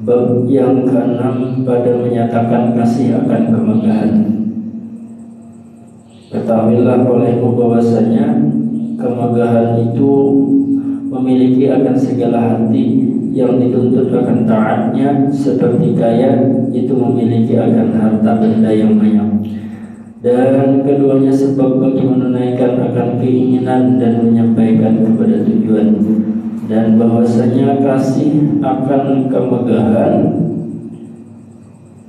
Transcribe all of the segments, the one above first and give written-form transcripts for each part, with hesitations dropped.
Bab yang ke-6 pada menyatakan kasih akan kemegahan. Ketahuilah olehmu bahwasanya kemegahan itu memiliki akan segala hati yang dituntut akan taatnya, seperti kaya itu memiliki akan harta benda yang banyak. Dan keduanya sebab bagi menunaikan akan keinginan dan menyampaikan kepada tujuan. Dan bahwasanya kasih akan kemegahan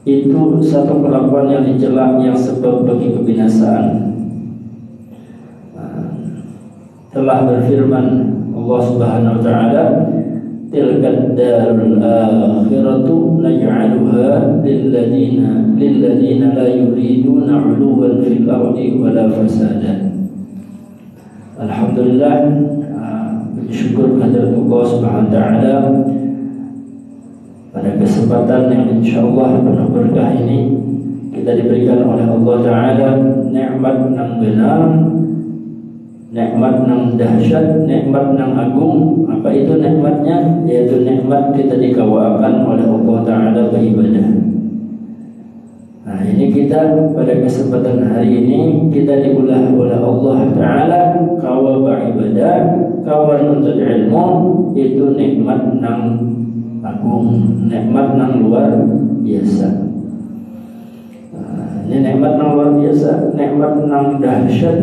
itu satu kelakuan yang dicela yang sebab bagi kebinasaan. Telah berfirman Allah Subhanahu wa taala, tilkad darul akhiratu naj'aluha lilladzina la yuriduna 'uluwan fil ardi wala fasada. Alhamdulillah, syukur kehadirat Allah Subhanahu wa taala pada kesempatan yang insyaallah penuh berkah ini kita diberikan oleh Allah taala nikmat yang benar, nikmat yang dahsyat, nikmat yang agung. Apa itu nikmatnya? Yaitu nikmat kita dikawakan oleh Allah taala beribadah. Nah, ini kita pada kesempatan hari ini kita diulah oleh Allah taala kawa beribadah, kawa nuntut ilmu, itu nikmat yang agung, nikmat yang luar biasa. Ini nikmat yang luar biasa, nikmat yang dahsyat.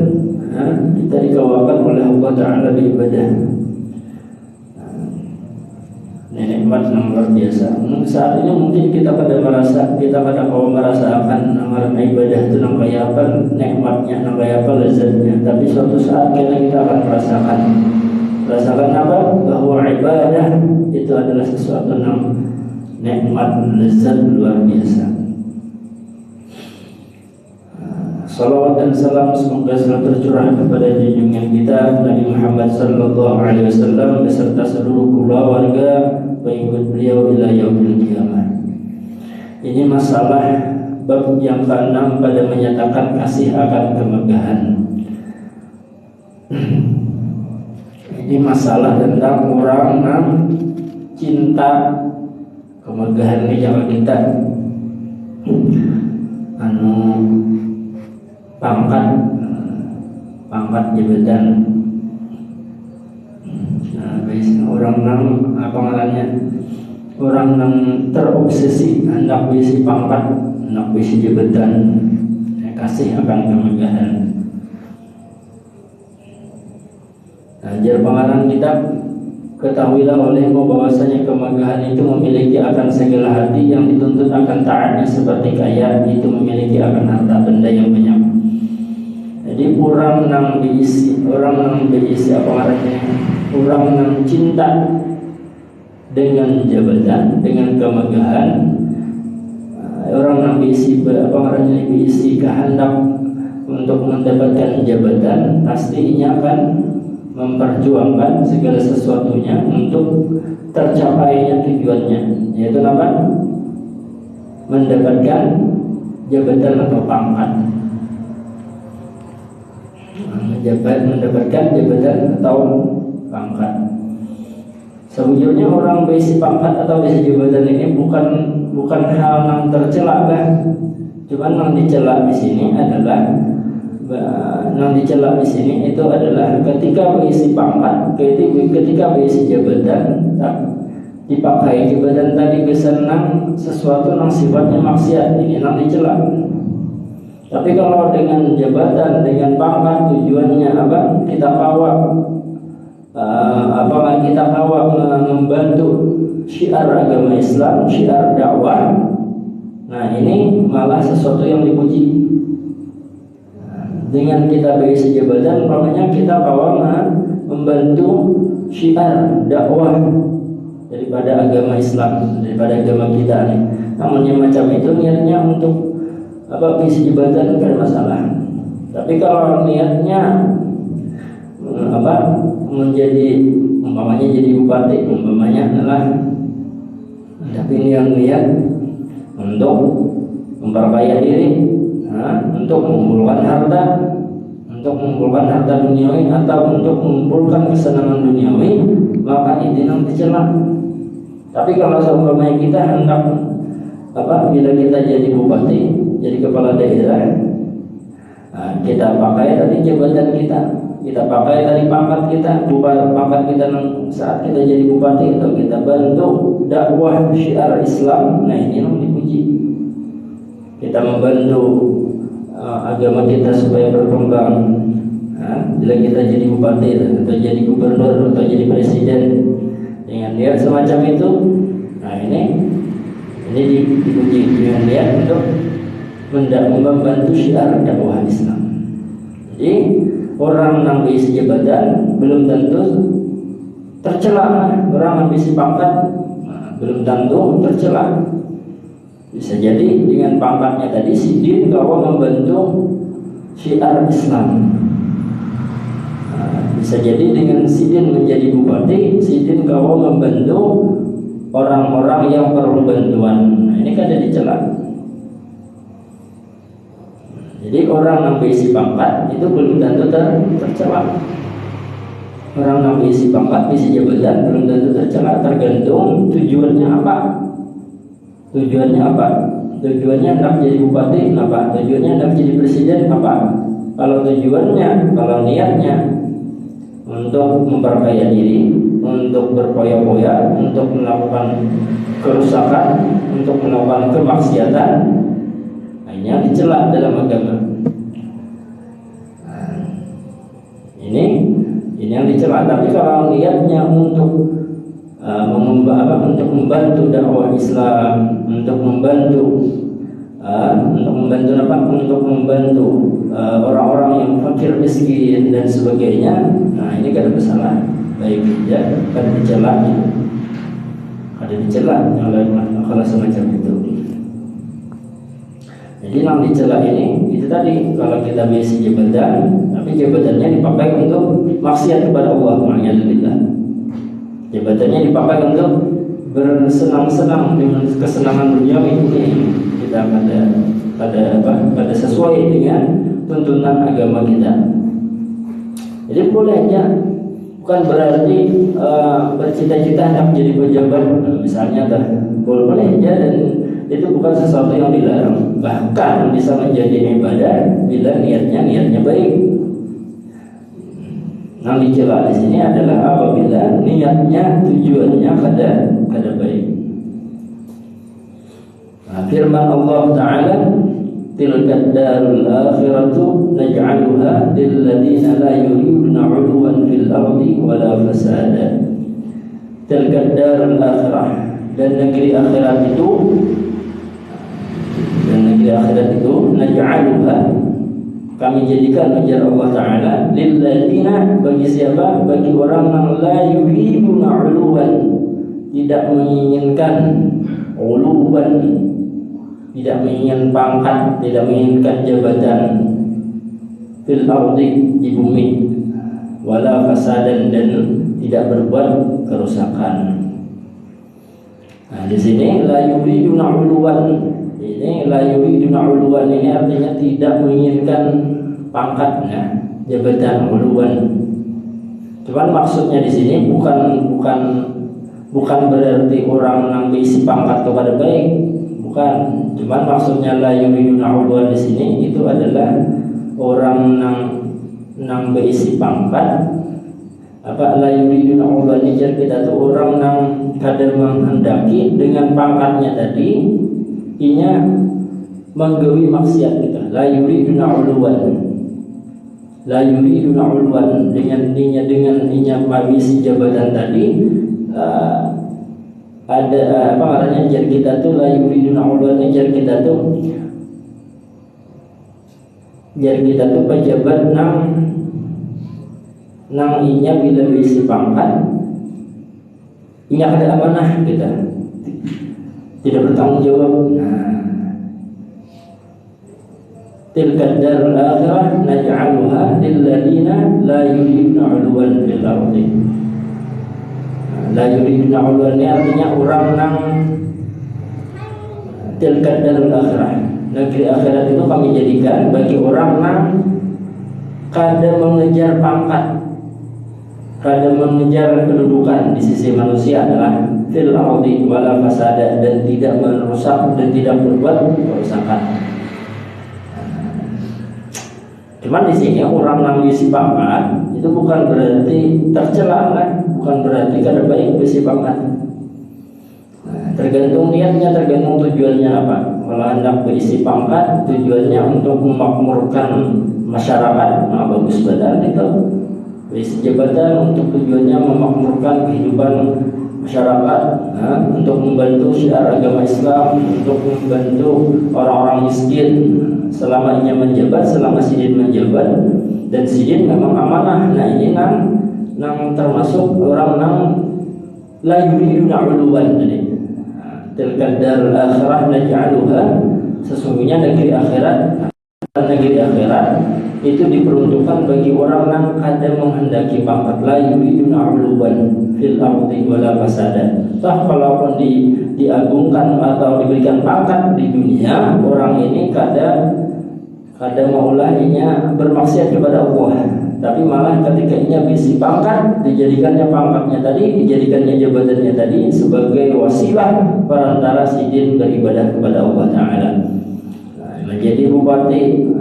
Kita dikawakan oleh Allah taala beribadah. Ini nikmat yang luar biasa. Saat ini mungkin kita pada merasakan amalan ibadah itu nang kayak apa nikmatnya, nang kayak apa lezatnya. Tapi suatu saat kita akan merasakan apa? Bahwa ibadah itu adalah sesuatu yang nikmat, lezat luar biasa. Salawat dan salam semoga selalu tercurah kepada junjungan kita Nabi Muhammad sallallahu alaihi wasallam beserta seluruh keluarga pengikut beliau ila yaumil qiyamah. Ini masalah bab yang ke-6 pada menyatakan kasih akan kemegahan. Ini masalah tentang orang yang cinta kemegahan ini jangan kita pangkat jabatan. Nah, biasanya orang yang apa ngarannya? Orang yang terobsesi hendak bisi pangkat, hendak bisi jabatan, kasih akan kemegahan. Nah, jar pengarang kitab, ketahuilah olehmu bahwasanya kemegahan itu memiliki akan segala hati yang dituntut akan taatnya, seperti kaya itu memiliki akan harta benda yang banyak. Jadi orang yang diisi apa artinya? Orang yang cinta dengan jabatan, dengan kemegahan, orang yang diisi kehendak untuk mendapatkan jabatan, pastinya akan memperjuangkan segala sesuatunya untuk tercapainya tujuannya, yaitu apa? Mendapatkan jabatan atau pangkat. Mendapatkan jabatan atau pangkat. Sejujurnya orang besi pangkat atau besi jabatan ini bukan hal yang tercela kan. Cuman yang dicela di sini adalah itu adalah ketika besi pangkat, ketika besi jabatan dipakai jabatan tadi kesenang sesuatu yang sifatnya maksiat, ini yang dicela. Tapi kalau dengan jabatan, dengan pangkat, tujuannya apa? Kita kawal, kita kawal membantu syiar agama Islam, syiar dakwah. Nah ini malah sesuatu yang dipuji. Dengan kita bagi jabatan, makanya kita kawal membantu syiar dakwah daripada agama Islam, daripada agama kita nih. Namun yang macam itu niatnya untuk isi jabatan tidak ada masalah. Tapi kalau niatnya menjadi umpamanya jadi bupati, umpamanya adalah, tapi ini yang niat untuk memperkaya diri, untuk mengumpulkan harta duniawi atau untuk mengumpulkan kesenangan duniawi, maka ini nanti dicela. Tapi kalau seumpamanya kita hendak bila kita jadi bupati, jadi kepala daerah, kita pakai tadi jabatan kita pakai tadi pangkat kita, pangkat kita saat kita jadi bupati, atau kita bantu dakwah syiar Islam. Nah ini yang dipuji. Kita membantu agama kita supaya berkembang. Bila kita jadi bupati atau jadi gubernur atau jadi presiden dengan niat semacam itu, nah ini dipuji dengan niat untuk membantu syiar dakwah Islam. Jadi orang yang berisi jabatan belum tentu tercela, orang yang berisi pangkat belum tentu tercela. Bisa jadi dengan pangkatnya tadi sidin kalau membantu syiar Islam. Bisa jadi dengan sidin menjadi bupati, sidin kalau membantu orang-orang yang perlu bantuan. Nah, ini kan ada dicela. Jadi orang yang berisi pangkat itu belum tentu tercela. Orang yang berisi pangkat, berisi jabatan belum tentu tercela, tergantung tujuannya apa. Tujuannya apa? Tujuannya hendak jadi bupati, apa? Tujuannya hendak jadi presiden, apa? Kalau tujuannya, kalau niatnya untuk memperkaya diri, untuk berpoya-poya, untuk melakukan kerusakan, untuk melakukan kemaksiatan, hanya dicela dalam agama. Ini yang dicela. Tapi kalau niatnya untuk membantu dakwah Islam, untuk membantu orang-orang yang fakir miskin dan sebagainya, nah ini kan bersalah, baik ya, kan dicela, ada dicela kalau semacam itu. Jadi yang dicela ini itu tadi, kalau kita berisi jabatan, tapi jabatannya dipakai untuk maksiat kepada Allah, ma'alillah. Jabatannya dipakai untuk bersenang-senang dengan kesenangan duniawi ini, kita pada sesuai dengan tuntunan agama kita. Jadi boleh aja, bukan berarti bercita-cita hendak jadi pejabat misalnya, boleh aja, dan itu bukan sesuatu yang dilarang. Bahkan bisa menjadi ibadah bila niatnya baik. Yang dicela di sini adalah apabila niatnya, tujuannya kada baik. Nah, firman Allah Ta'ala, tilka darul akhiratu naj'aluha lil ladzina la yuriduna 'uluwan fil ardi wala fasada. Tilka darul akhirah, dan negeri akhirat itu naj'aluha, kami jadikan, ajar Allah Ta'ala, lil ladzina, bagi siapa? Bagi orang yang la yuriduna 'uluwan, tidak menginginkan uluwan, tidak menginginkan pangkat, tidak menginginkan jabatan, fil ardi, di bumi, wala fasadan, dan tidak berbuat kerusakan. Nah, di sini la yuriduna 'uluwan, ini la yuriduna 'uluwan ini artinya tidak menginginkan pangkatnya, jabatan, uluwan. Cuman maksudnya di sini bukan berarti orang yang berisi pangkat kepada baik, bukan. Cuman maksudnya la yuriduna 'uluwan di sini itu adalah orang yang berisi pangkat, la yuriduna 'uluwan nijar kita tuh orang yang kadang menghendaki dengan pangkatnya tadi, inya menggawi maksiat kita. La yuriduna uluwan, la yuriduna uluwan, dengan inya mengisi jabatan tadi. Ada apa artinya jar kita tuh la yuriduna uluwan, jar kita tuh pejabat nang inya bila bisi pangkat inya ada amanah kita tidak bertanggung jawab. Tilka darul akhirah naj'aluha lil ladina la yuriduna 'uluwan fil ardi. La yuriduna 'uluwan ini artinya orang nang tilka darul akhirah, negeri akhirat itu kami jadikan bagi orang nang kada mengejar pangkat, kada mengejar kedudukan di sisi manusia adalah fil ardi wala fasada, dan tidak merusak dan tidak berbuat kerusakan. Cuman di sini orang yang bisi pangkat itu bukan berarti tercela kan, bukan berarti kada baik bisi pangkat. Tergantung niatnya, tergantung tujuannya apa. Kalau hendak berisi pangkat tujuannya untuk memakmurkan masyarakat, bagus badan itu. Berisi jabatan untuk tujuannya memakmurkan kehidupan masyarakat, untuk membantu syiar agama Islam, untuk membantu orang-orang miskin. Selama ia menjabat, selama sidin menjabat, dan sidin memang amanah. Nah ini nang termasuk orang nang la yuriduna 'uluwan tadi. Tilka darul akhirah naj'aluha, sesungguhnya negeri akhirat itu diperuntukkan bagi orang yang kada menghendaki pangkat, la yuriduna 'uluwan fil ardi wala fasada. Kalaupun diagungkan atau diberikan pangkat di dunia, orang ini kada maulah inya bermaksiat kepada Allah, tapi malah ketika inya bisi pangkat, dijadikannya pangkatnya tadi, dijadikannya jabatannya tadi sebagai wasilah perantara sidin beribadah kepada Allah Ta'ala. Menjadi bupati,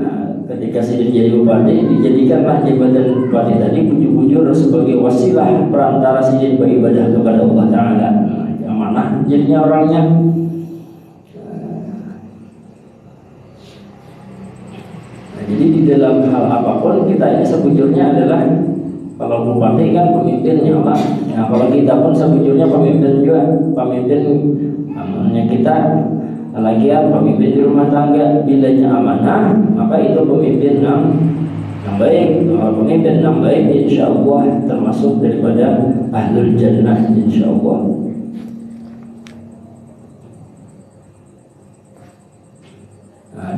ketika sidin jadi bupati, dijadikanlah jabatan bupati tadi bujur-bujur sebagai wasilah perantara sidin beribadah kepada Allah Ta'ala. Amanah jadinya orangnya. Jadi di dalam hal apapun kita ini sebujurnya adalah, kalau bupati kan pemimpinnya Allah. Nah, kalau kita pun sebujurnya pemimpin juga, pemimpin namanya kita. Lagian pemimpin di rumah tangga bilanya amanah, maka itu pemimpin yang baik. Kalau pemimpin yang baik, insya Allah termasuk daripada ahlul jannah, insya Allah.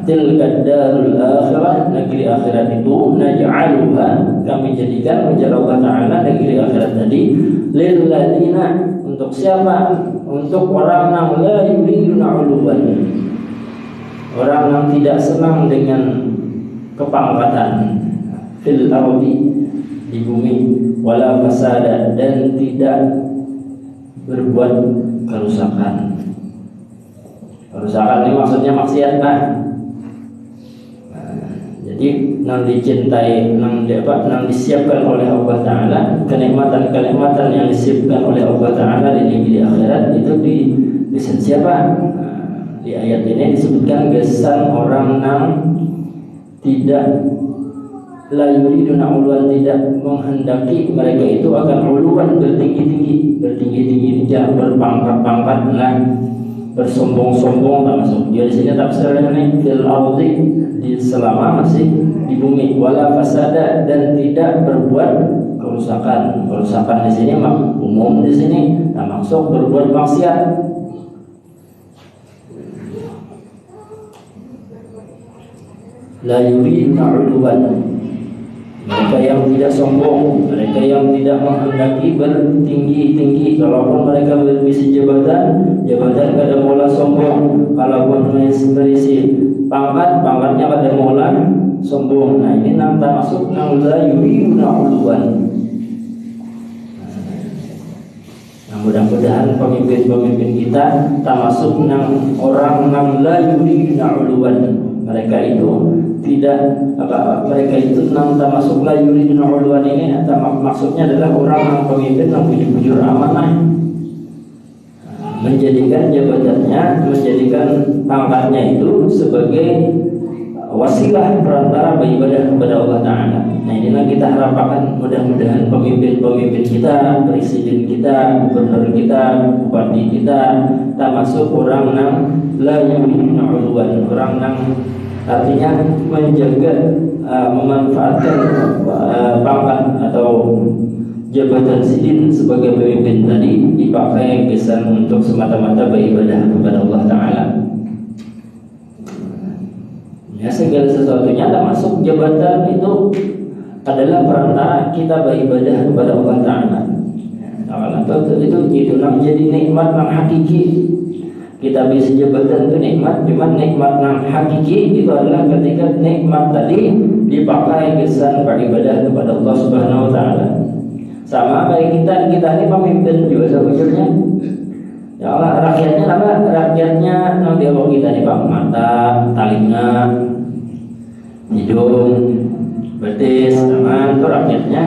Tilka darul akhirah, negeri akhirat itu naj'aluha, kami jadikan menjadi Allah Ta'ala negeri akhirat tadi lil ladina, untuk siapa? Untuk orang yang la yuriduna 'uluwan, orang yang tidak senang dengan kepangkatan, fil ardi, di bumi, wala fasada, dan tidak berbuat kerusakan. Kerusakan ini maksudnya maksiat kan. Jadi nang dicintai, nang disiapkan oleh Allah Ta'ala, kenikmatan-kenikmatan yang disiapkan oleh Allah Ta'ala di negeri akhirat itu disebut siapa? Di ayat ini disebutkan gesan orang yang tidak la yuriduna 'uluwan, tidak menghendaki mereka itu akan 'uluwan, bertinggi-tinggi, tidak berpangkat-pangkat, bersombong-sombong, tak masuk. Jadi di sini tafsirnya nih fil ardi, di selama masih di bumi, wala fasada, dan tidak berbuat kerusakan. Kerusakan di sini umum, di sini tak masuk berbuat maksiat. La yuriduna 'uluwan, mereka yang tidak sombong, mereka yang tidak menghendaki bertinggi-tinggi. Kalaupun mereka berisi jabatan kada mula sombong. Kalaupun berisi pangkatnya kada mula sombong. Nah ini nang termasuk nang la yuriduna 'uluwan. Nah, mudah-mudahan pemimpin-pemimpin kita termasuk nang orang nang la yuriduna 'uluwan. Mereka itu tidak mereka itu termasuk la yuriduna 'uluwan ini, maksudnya adalah orang yang pemimpin yang bujur-bujur amanah, menjadikan jabatannya, menjadikan pangkatnya itu sebagai wasilah perantara beribadah kepada Allah Ta'ala. Nah inilah kita harapkan mudah-mudahan pemimpin-pemimpin kita, presiden kita, gubernur kita, bupati kita, termasuk orang yang la yuriduna uluwan, orang yang artinya menjaga memanfaatkan pangkat atau jabatan sidin sebagai pemimpin tadi dipakai kesan untuk semata-mata beribadah kepada Allah Ta'ala. Ya, segala sesuatunya termasuk jabatan itu adalah perantara kita beribadah kepada Allah Ta'ala. Itu menjadi nikmat yang hakiki. Kita bisa jabatan itu nikmat, cuma nikmat yang hakiki itu adalah ketika nikmat tadi dipakai kesan beribadah kepada Allah Subhanahu Wa Ta'ala. Sama kayak kita ini pemimpin juga sebetulnya. Ya Allah, rakyatnya apa? Rakyatnya nanti Allah kita nih Pak, mata, telinga, hidung, betis, tangan, itu rakyatnya.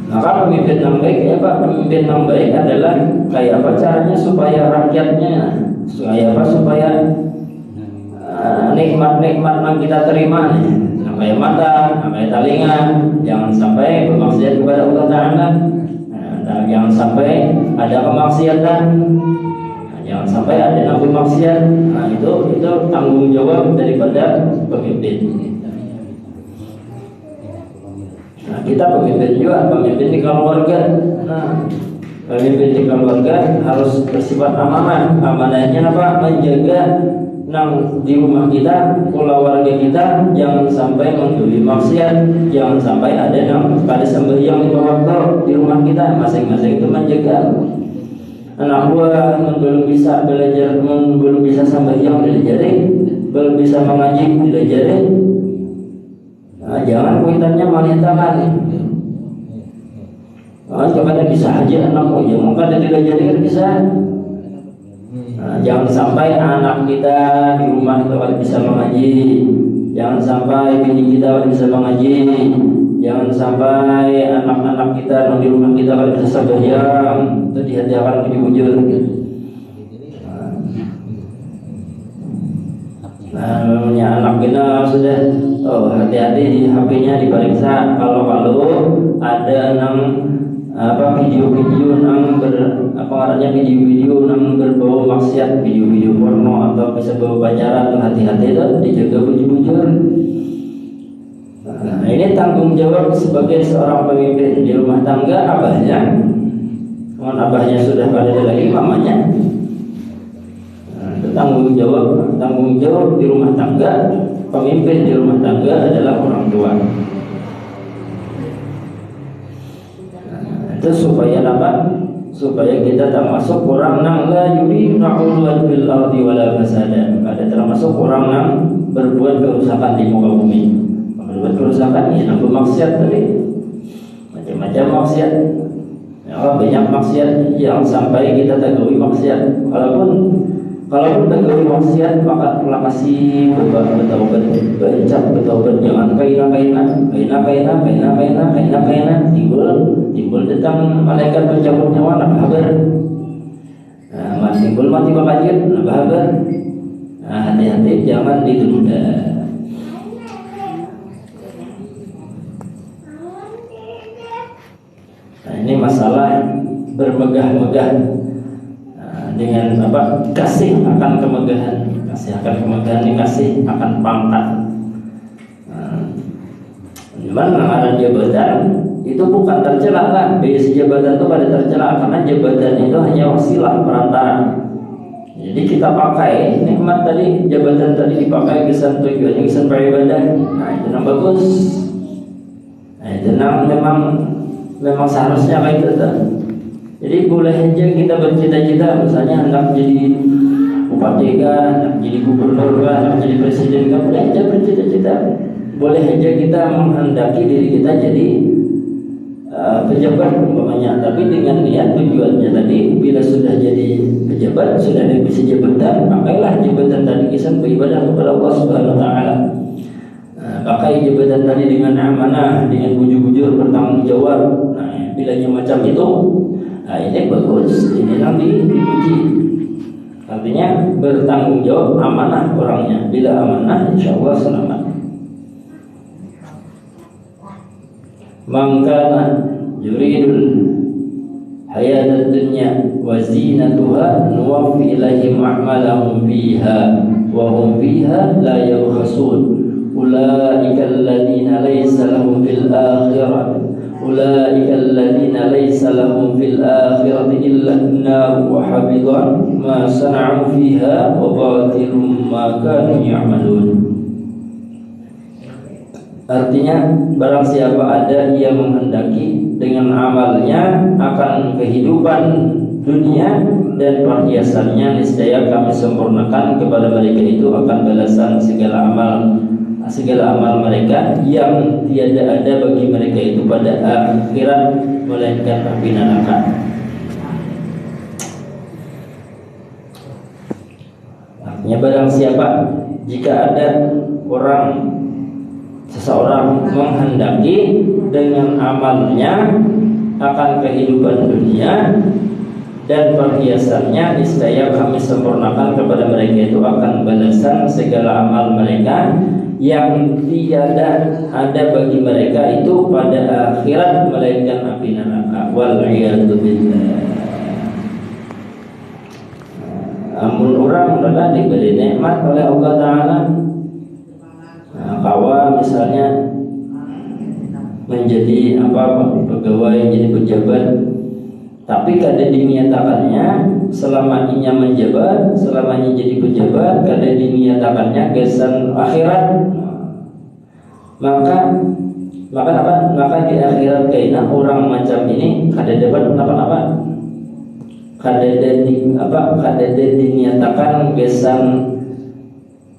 Maka pemimpin yang baik ya Pak, pemimpin yang baik adalah kayak apa caranya supaya rakyatnya, supaya nikmat-nikmat yang kita terima nih, kayak mata, kayak telinga, jangan sampai bermaksiat kepada Allah Ta'ala. Dan jangan sampai ada kemaksiatan, jangan sampai ada nabi maksiat. Nah itu tanggung jawab daripada pemimpin. Nah kita pemimpin juga, pemimpin di keluarga. Nah pemimpin di keluarga harus bersifat amanah. Amanahnya apa? Menjaga nang di rumah kita, keluarga kita, jangan sampai menduli maksiat, jangan sampai ada yang pada sembahyang lima waktu di rumah kita, masing-masing itu menjaga. Anak buah belum bisa belajar, belum bisa sembahyang diajarin, belum bisa mengaji diajarin. Nah, jangan kuitannya manitakan. Kepada bisa aja anakmu, jangan kada diajarin bisa. Nah, jangan sampai anak kita di rumah itu kalau bisa mengaji, jangan sampai bini kita kalau bisa mengaji, jangan sampai anak-anak kita di rumah kita kalau bisa sembahyang, itu dihadiahkan ke bujur. Nah, namanya anak kita sudah hati-hati di HP-nya diperiksa. Kalau ada video-video yang video-video yang berbau maksiat, video-video porno atau bisa bawa pacaran, hati-hati itu dijaga bujur-bujur. Nah, ini tanggung jawab sebagai seorang pemimpin di rumah tangga abahnya. Abahnya sudah pada lagi mamanya. Nah, itu tanggung jawab di rumah tangga, pemimpin di rumah tangga adalah orang tua. Itu supaya apa? Supaya kita termasuk orang yang la yuriduna uluwan fil ardi wala fasada. Ada termasuk orang yang berbuat kerusakan di muka bumi. Berbuat kerusakan ya nambah maksiat tadi. Macam-macam maksiat. Ya, banyak maksiat yang sampai kita tegawi maksiat. Kalaupun tegawi maksiat maka telah kasih bertaubat, bertaubat jangan kaina timbul datang malaikat pencabut nyawa nak habar. Nah, timbul mati bakajir nak habar. Nah, hati-hati jangan ditunda. Nah, ini masalah bermegah-megah dengan apa? Kasih akan kemegahan, kasih akan pangkat. Cuman ada jabatan itu bukan tercela lah. Bagi jabatan itu pada tercela karena jabatan itu hanya wasilah perantara. Jadi kita pakai nikmat tadi, jabatan tadi dipakai kesan tujuannya kesan beribadah. Nah itu yang bagus. Nah itu memang seharusnya kayak itu. Jadi boleh aja kita bercita-cita misalnya hendak jadi bupati kan, hendak jadi gubernur kan, hendak jadi presiden kan, boleh aja bercita-cita. Boleh aja kita menghendaki diri kita jadi pejabat umpamanya, tapi dengan niat tujuannya tadi bila sudah jadi pejabat, sudah bisa jabatan, pakailah jabatan tadi kisah beribadah kepada Allah Subhanahu Wa Taala. Pakai jabatan tadi dengan amanah, dengan bujur-bujur bertanggung jawab. Nah, bilanya macam itu, Nah, ini bagus, ini nanti dipuji. Artinya bertanggung jawab, amanah orangnya. Bila amanah, insya Allah selamat. Mangkana yuridul hayatad dunya wa zinatuha nuwaffi ilaihim a'malahum fiha wa hum fiha la yabkhasun. Ulaika alladziina laysa lahum fil akhirah Ulaika alladziina laysa lahum fil akhirati illa an-nar wa habita ma sana'u fiha wa batilum ma kanu ya'malun. Artinya barang siapa ada yang menghendaki dengan amalnya akan kehidupan dunia dan perhiasannya, niscaya kami sempurnakan kepada mereka itu akan balasan segala amal mereka yang tiada ada bagi mereka itu pada akhirat melainkan api neraka. Artinya barang siapa, jika ada seseorang menghendaki dengan amalnya akan kehidupan dunia dan perhiasannya, niscaya kami sempurnakan kepada mereka itu akan balasan segala amal mereka yang tiada ada bagi mereka itu pada akhirat melainkan api neraka. Wal-'iyadu billah. Amun orang adalah diberi nikmat oleh Allah Ta'ala, kawa misalnya menjadi pegawai, jadi pejabat, tapi kada diniatakannya selama inya menjabat, selama inya jadi pejabat, kada diniatakannya kesan akhirat, maka di akhirat kaina orang macam ini kada dapat apa kada diniatakan kesan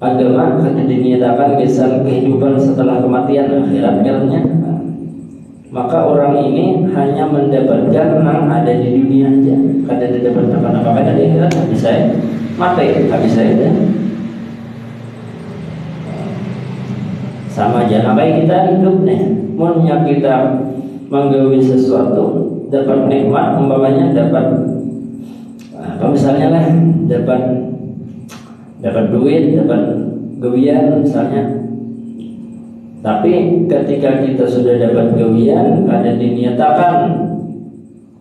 agama, kada diniatakan kesan kehidupan setelah kematian akhirat katanya. Maka orang ini hanya mendapatkan yang ada di dunia aja, kada dapat apa-apa kada di akhirat. Habis saya mati, habis saya dah. Sama aja kayak kita hidup nih, munnya kita menggawi sesuatu dapat nikmat, umpamanya dapat misalnya lah, dapat duit, dapat gawian misalnya. Tapi ketika kita sudah dapat gawian, kada dinyatakan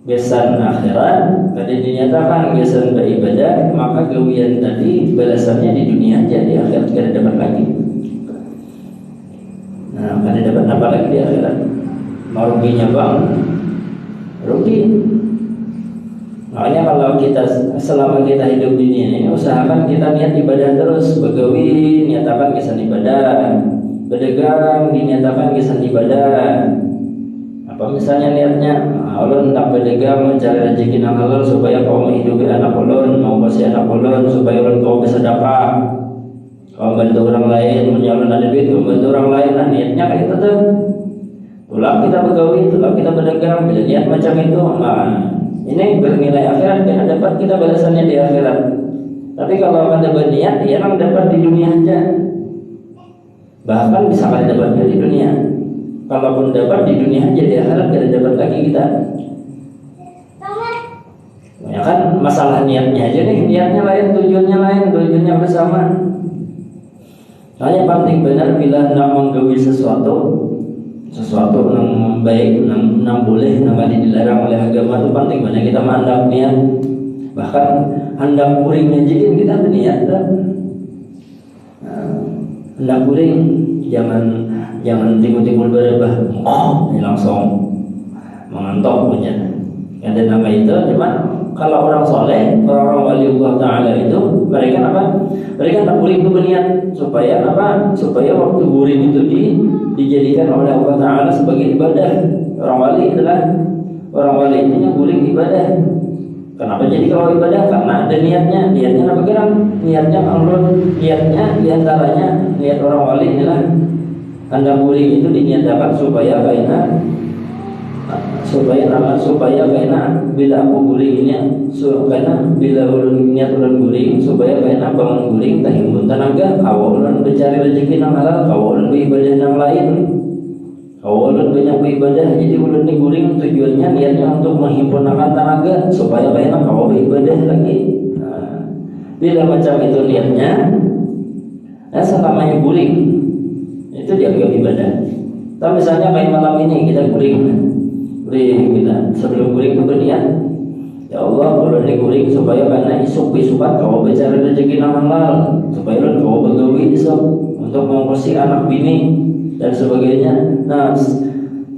besan akhirat, kada dinyatakan besan beribadah, maka gawian tadi balasannya di dunia aja, di akhirat kada dapat lagi. Nah, kada dapat apa lagi di akhirat? Meruginya bang, rugi. Makanya kalau kita selama kita hidup di dunia ini, usahakan kita niat ibadah terus, begawi nyatakan kesan ibadah, berdagang dinyatakan kesan ibadah. Apa misalnya niatnya, ulun hendak berdagang mencari rezeki nang halal supaya kau menghidupi anak ulun, mau kasih anak ulun supaya ulun kau bisa dapat. Kau bantu orang lain, ulun ada duit, kau bantu orang lain. Nah, niatnya kayak itu tuh. Tulang kita begawi, tulang kita berdagang, bila niat macam itu, ini bernilai akhirat, karena dapat kita balasannya di akhirat. Tapi kalau kada berniat, ya memang dapat di dunia aja. Bahkan bisa kada dapatnya di dunia. Kalaupun dapat di dunia aja, di akhirat kada dapat lagi kita. Ya kan masalah niatnya aja nih, niatnya lain, tujuannya bersama. Hanya penting benar bila hendak menggawi sesuatu yang baik, yang boleh, yang dilarang oleh agama, itu penting benar kita hendak niat. Bahkan hendak kuring aja kita berniat dah. Hendak kuring jangan timbul-timbul berubah. Ini langsung mengantok punya. Ada nama itu, cuman kalau orang soleh, orang-orang wali Allah Ta'ala itu, mereka Mereka tak kuring itu berniat supaya supaya waktu kuring itu dijadikan oleh Allah Ta'ala sebagai ibadah. Orang wali itu kuring ibadah. Kenapa jadi kalau ibadah? Karena ada niatnya apa kira? Niatnya Allah, niatnya diantaranya niat orang wali adalah anda kuring itu dinyatakan supaya bila aku guling ini, karena bila ulun niat ulun guling supaya karena bangun guling tahimbun tenaga, kau ulun mencari rezeki nang halal, kau ulun beribadah nang lain. Ulun banyak beribadah, jadi ulun ini guring tujuannya niatnya untuk menghimpunkan tenaga supaya banyak kau beribadah lagi. Bila macam itu niatnya, selamanya guring itu dianggap ibadah. Tapi misalnya kayak malam ini kita guring kita sebelum guring itu berniat, ya Allah, ulun ini guring supaya karena isuk-isukan kau bicara rezeki nang halal, supaya ulun kau begawi isuk untuk mengurus anak bini dan sebagainya. Nah,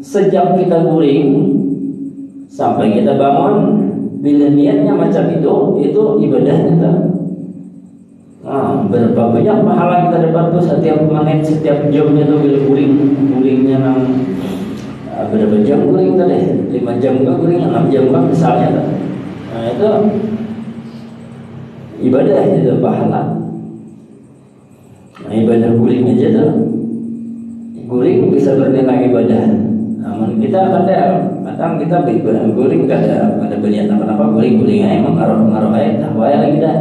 sejak kita guring sampai kita bangun, bila niatnya macam itu ibadah kita. Berapa banyak pahala kita dapat tuh setiap menit, setiap jamnya tuh bila guringnya nang berapa jam guring tadi? 5 jam ke guring, 6 jam kan misalnya kan. Nah itu ibadah itu pahala. Nah, ibadah guring aja tuh, guring bisa bernilai ibadah. Namun kita kadang kita beribadah guring kada berniat apa-apa, guring aja mengaruh aja takwaya lagi dah.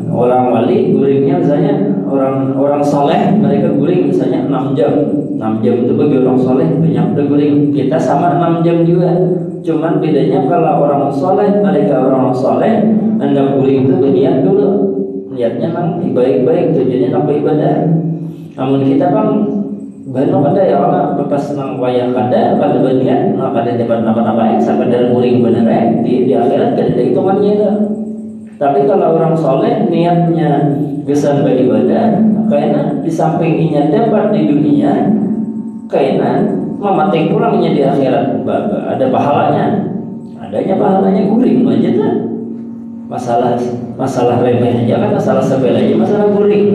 Orang wali guringnya misalnya orang soleh, mereka guring misalnya 6 jam. 6 jam itu bagi orang soleh banyak udah guring. Kita sama 6 jam juga. Cuman bedanya kalau orang soleh, mereka orang soleh hendak guring itu berniat dulu. Niatnya nang baik-baik, tujuannya nang ibadah. Namun kita kan banyak ada ya orang pas nang wayang kada berniat, kada dapat apa-apa sampai dari guring bener di akhirat kada hitungannya itu. Tapi kalau orang soleh niatnya gesan beribadah, karena di samping inya dapat di dunia, karena mematik pulangnya di akhirat, ada pahalanya. Adanya pahalanya guring aja tuh. Masalah remeh aja kan, masalah sepele aja, masalah guring.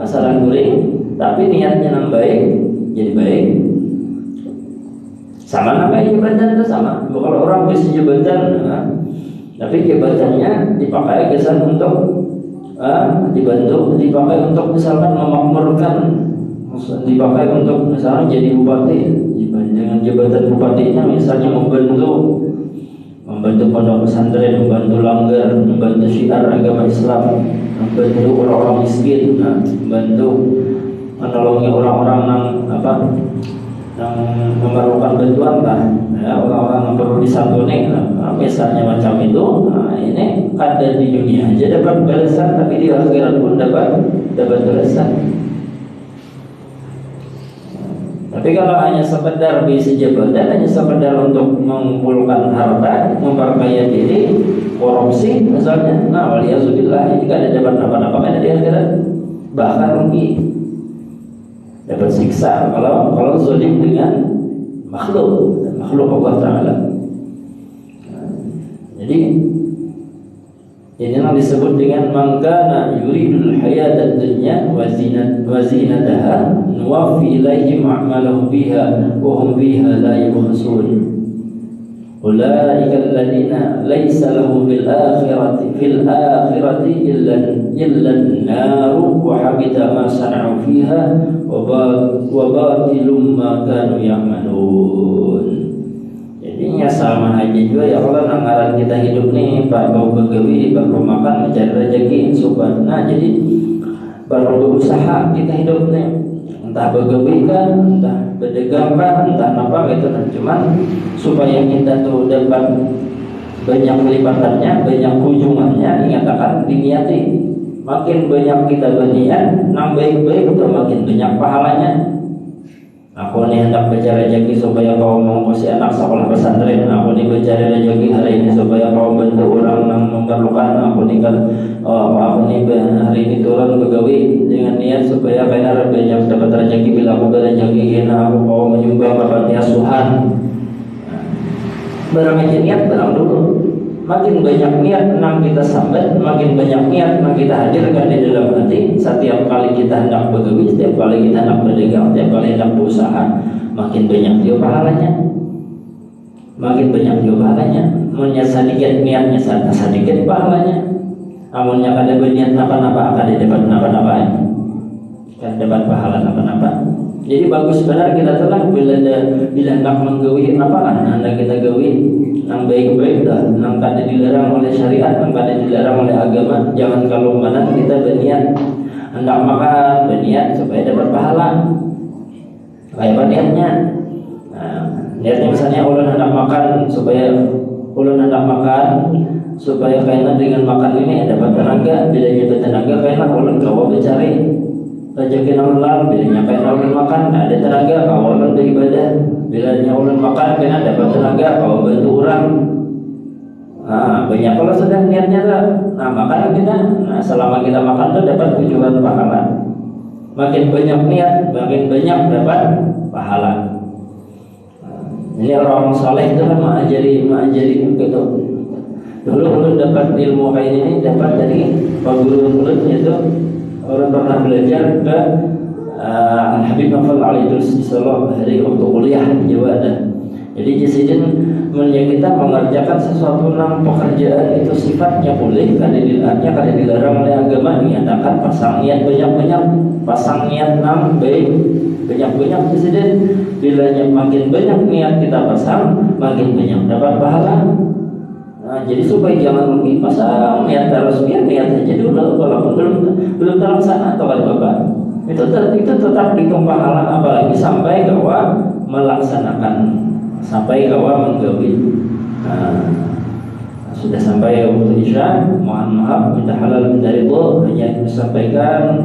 Masalah guring, tapi niatnya nang baik, jadi baik. Sama namanya jabatan itu sama. Kalau orang bisa jabatan, tapi jabatannya dipakai kesan untuk dipakai untuk misalkan memakmurkan, dipakai untuk misalnya jadi bupati. Dengan jabatan bupatinya misalnya membantu pondok pesantren, membantu langgar, membantu syiar agama Islam, membantu orang-orang miskin, membantu menolongi orang-orang yang memerlukan bantuan orang-orang yang perlu disantuni, misalnya macam itu. Ini ada di dunia aja dapat balasan, tapi di akhirat pun dapat balasan. Tapi kalau hanya sekedar bisi jabatan, hanya sekedar untuk mengumpulkan harta, memperkaya diri, korupsi misalnya, waliyahzubillah, ini kada dapat apa-apa di akhirat, bahkan rugi, dapat siksa kalau zalim dengan makhluk Allah Ta'ala. Jadi ini yang disebut dengan mangkana yuridul hayatad dunya wa zinataha nuwaffi ilaihim a'malahum biha wa hum biha la yubkhasun. Ulaika alladziina laisa lahum fil akhirati illa an-nar wa habita ma sana'u fiha wa batilum ma kanu ya'malun. Jadinya sama aja juga ya Allah, anggaran kita hidup nih Pak, kau begawi, baru makan mencari rezeki subhan. Nah jadi baru berusaha kita hidup nih, entah begawi kan, entah berdagang kan, entah apa gitu. Nah cuman supaya kita tuh dapat banyak kelipatannya, banyak kunjungannya, ingatkan diniati. Makin banyak kita berniat, nang baik-baik itu makin banyak pahalanya. Aku nih hendak mencari rezeki supaya kau mengurus anak sekolah pesantren. Aku nih mencari rezeki hari ini supaya kau bantu orang yang memerlukan. Aku nih hari ini turun begawi dengan niat supaya kaya banyak dapat rezeki. Bila aku berrezeki, aku kau menyumbang bakal asuhan. Barang aja niat barang dulu. Makin banyak niat nang kita sambat, makin banyak niat nang kita hadirkan di dalam hati. Setiap kali kita hendak begawi, setiap kali kita hendak berdagang, setiap kali hendak berusaha, makin banyak dia pahalanya. Makin banyak dia pahalanya. Munnya sedikit niatnya sedikit pahalanya. Amunnya kada berniat napa-napa, kada dapat napa-napa. Kada dapat pahala napa-napa. Jadi bagus benar kita tuh kan bila hendak menggawi hendak kita gawi yang baik-baik dah, yang kada dilarang oleh syariat, yang kada dilarang oleh agama. Jangan kalau mana kita berniat hendak makan, berniat supaya dapat pahala. Kayak niatnya. Niatnya misalnya ulun hendak makan supaya kainan dengan makan ini dapat tenaga. Bila dapat tenaga kainan ulun kawa mencari rezeki halal. Bila kainan ulun makan ada tenaga kawa ulun beribadah. Bila ulun makan kainan dapat tenaga kawa bantu orang. Banyak kalau sudah niatnya lah. Makan kita, selama kita makan itu dapat tujuan pahala. Makin banyak niat, makin banyak dapat pahala. Ini orang saleh itu kan mengajari gitu. Dulu ulun dapat ilmu kayak ini dapat dari pak guru ulun, yaitu orang pernah belajar ke Habib Nafal Ali Dulsisolo dari waktu kuliah di Jawa ada. Jadi jisidin kita mengerjakan sesuatu yang pekerjaan itu sifatnya boleh, kada dilarang oleh agama, dinyatakan pasang niat banyak-banyak, pasang niat baik banyak-banyak jisidin. Bila makin banyak niat kita pasang, makin banyak dapat pahala. Jadi supaya jangan rugi pasang niat terus, biar niat aja dulu, walaupun belum terlaksana atau apa itu tetap dihitung pahala, apalagi sampai kawa melaksanakan, sampai kawa menggawi. Sudah sampai waktu isya, mohon maaf, minta halal minta ridho, hanya disampaikan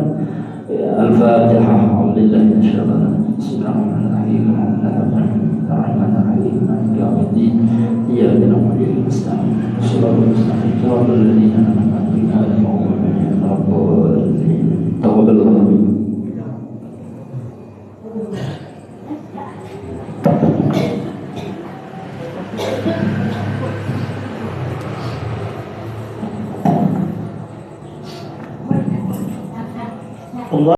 Al-Fatihah. Alhamdulillah, insyaallah. Bismillahirrahmanirrahim. Bismillahirrahmanirrahim. Yaumiddin. Iyyaka na'budu wa iyyaka nasta'in. Shiratal mustaqim. Shiratal ladzina an'amta 'alaihim ghairil maghdubi 'alaihim waladdallin. Taqabbalallahu minkum. Allah